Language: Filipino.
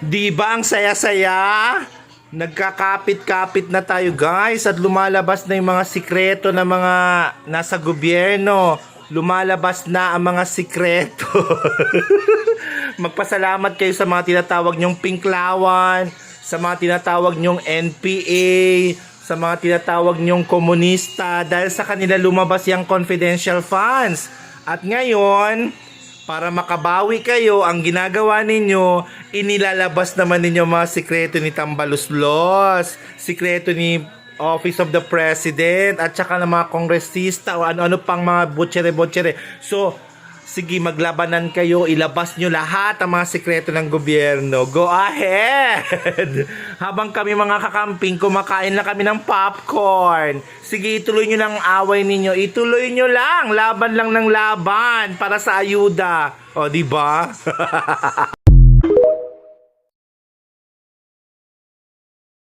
Di ba ang saya-saya? Nagkakapit-kapit na tayo guys at lumalabas na yung mga sikreto na mga nasa gobyerno. Lumalabas na ang mga sikreto. Magpasalamat kayo sa mga tinatawag nyong pinklawan, sa mga tinatawag nyong NPA, sa mga tinatawag nyong komunista dahil sa kanila lumabas yung confidential funds. At ngayon, para makabawi kayo, ang ginagawa ninyo, inilalabas naman ninyo mga sikreto ni Tambaluslos, sikreto ni Office of the President, at saka ng mga kongresista o ano-ano pang mga butchere-butchere. So, sige, maglabanan kayo, ilabas nyo lahat ang mga sikreto ng gobyerno. Go ahead! Habang kami mga kakamping, kumakain na kami ng popcorn. Sige, ituloy nyo lang ang away ninyo. Ituloy nyo lang. Laban lang ng laban para sa ayuda. O, di ba?